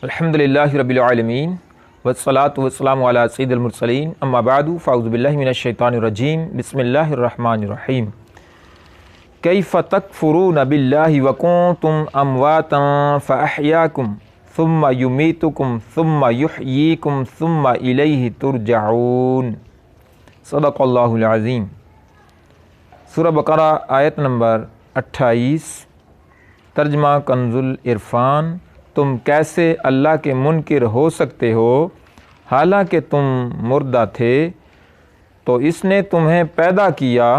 الحمدللہ رب العالمین والصلاة والسلام علی سید المرسلین اما بعد فاعوذ باللہ من الشیطان الرجیم بسم اللہ الرحمن الرحیم کیف تکفرون باللہ وکنتم امواتا فاحیاکم ثم یمیتکم ثم یحییکم ثم الیہ ترجعون صدق اللہ العظیم۔ سورہ بقرہ آیت نمبر 28، ترجمہ کنز العرفان۔ تم کیسے اللہ کے منکر ہو سکتے ہو حالانکہ تم مردہ تھے؟ تو اس نے تمہیں پیدا کیا،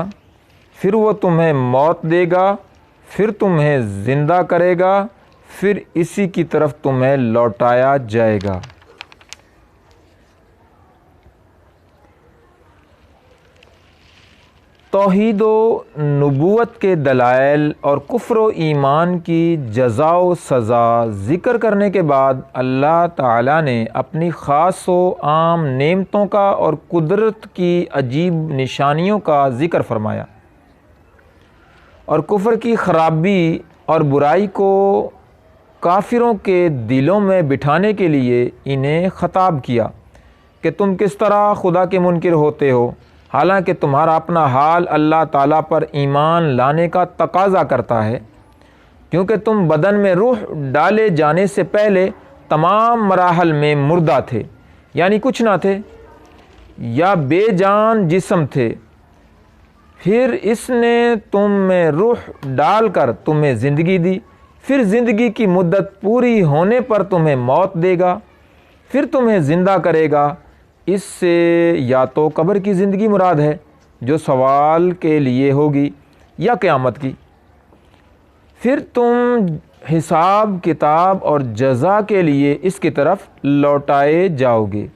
پھر وہ تمہیں موت دے گا، پھر تمہیں زندہ کرے گا، پھر اسی کی طرف تمہیں لوٹایا جائے گا۔ توحید و نبوت کے دلائل اور کفر و ایمان کی جزا و سزا ذکر کرنے کے بعد اللہ تعالیٰ نے اپنی خاص و عام نعمتوں کا اور قدرت کی عجیب نشانیوں کا ذکر فرمایا، اور کفر کی خرابی اور برائی کو کافروں کے دلوں میں بٹھانے کے لیے انہیں خطاب کیا کہ تم کس طرح خدا کے منکر ہوتے ہو حالانکہ تمہارا اپنا حال اللہ تعالیٰ پر ایمان لانے کا تقاضا کرتا ہے، کیونکہ تم بدن میں روح ڈالے جانے سے پہلے تمام مراحل میں مردہ تھے، یعنی کچھ نہ تھے یا بے جان جسم تھے۔ پھر اس نے تم میں روح ڈال کر تمہیں زندگی دی، پھر زندگی کی مدت پوری ہونے پر تمہیں موت دے گا، پھر تمہیں زندہ کرے گا۔ اس سے یا تو قبر کی زندگی مراد ہے جو سوال کے لیے ہوگی، یا قیامت کی، پھر تم حساب کتاب اور جزا کے لیے اس کی طرف لوٹائے جاؤ گے۔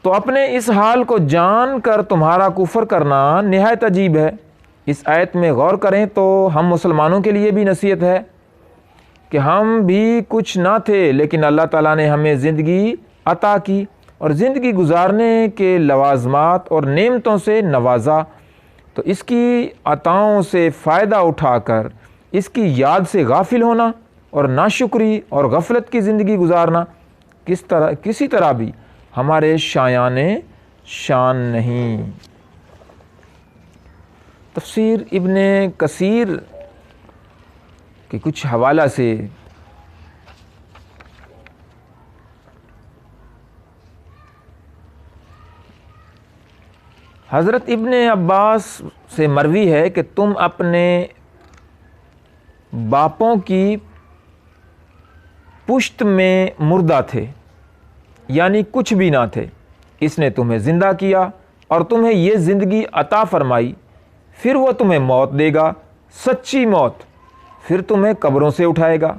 تو اپنے اس حال کو جان کر تمہارا کفر کرنا نہایت عجیب ہے۔ اس آیت میں غور کریں تو ہم مسلمانوں کے لیے بھی نصیحت ہے کہ ہم بھی کچھ نہ تھے، لیکن اللہ تعالیٰ نے ہمیں زندگی عطا کی اور زندگی گزارنے کے لوازمات اور نعمتوں سے نوازا، تو اس کی عطاؤں سے فائدہ اٹھا کر اس کی یاد سے غافل ہونا اور ناشکری اور غفلت کی زندگی گزارنا کسی طرح بھی ہمارے شایان شان نہیں۔ تفسیر ابن کثیر کے کچھ حوالہ سے حضرت ابن عباس سے مروی ہے کہ تم اپنے باپوں کی پشت میں مردہ تھے، یعنی کچھ بھی نہ تھے، اس نے تمہیں زندہ کیا اور تمہیں یہ زندگی عطا فرمائی، پھر وہ تمہیں موت دے گا، سچی موت، پھر تمہیں قبروں سے اٹھائے گا۔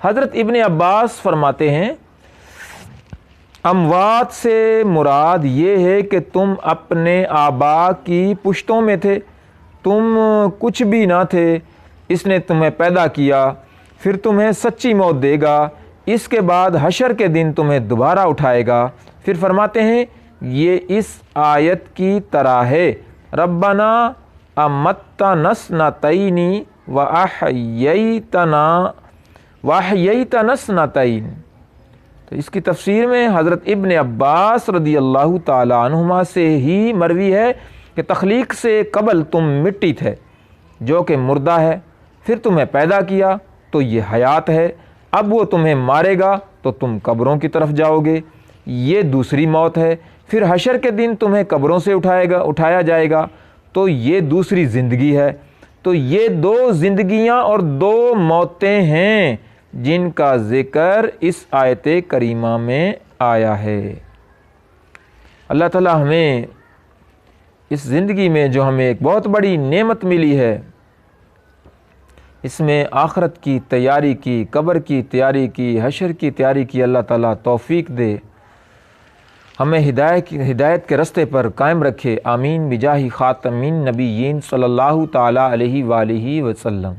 حضرت ابن عباس فرماتے ہیں اموات سے مراد یہ ہے کہ تم اپنے آبا کی پشتوں میں تھے، تم کچھ بھی نہ تھے، اس نے تمہیں پیدا کیا، پھر تمہیں سچی موت دے گا، اس کے بعد حشر کے دن تمہیں دوبارہ اٹھائے گا۔ پھر فرماتے ہیں یہ اس آیت کی طرح ہے، ربنا امتنا اثنتین واحییتنا اثنتین۔ تو اس کی تفسیر میں حضرت ابن عباس رضی اللہ تعالی عنہما سے ہی مروی ہے کہ تخلیق سے قبل تم مٹی تھے جو کہ مردہ ہے، پھر تمہیں پیدا کیا تو یہ حیات ہے، اب وہ تمہیں مارے گا تو تم قبروں کی طرف جاؤ گے، یہ دوسری موت ہے، پھر حشر کے دن تمہیں قبروں سے اٹھایا جائے گا تو یہ دوسری زندگی ہے۔ تو یہ دو زندگیاں اور دو موتیں ہیں جن کا ذکر اس آیت کریمہ میں آیا ہے۔ اللہ تعالیٰ ہمیں اس زندگی میں جو ہمیں ایک بہت بڑی نعمت ملی ہے، اس میں آخرت کی تیاری کی، قبر کی تیاری کی، حشر کی تیاری کی، اللہ تعالیٰ توفیق دے، ہمیں ہدایت کے رستے پر قائم رکھے، آمین بجاہ خاتم النبیین صلی اللہ تعالیٰ علیہ وآلہ وسلم۔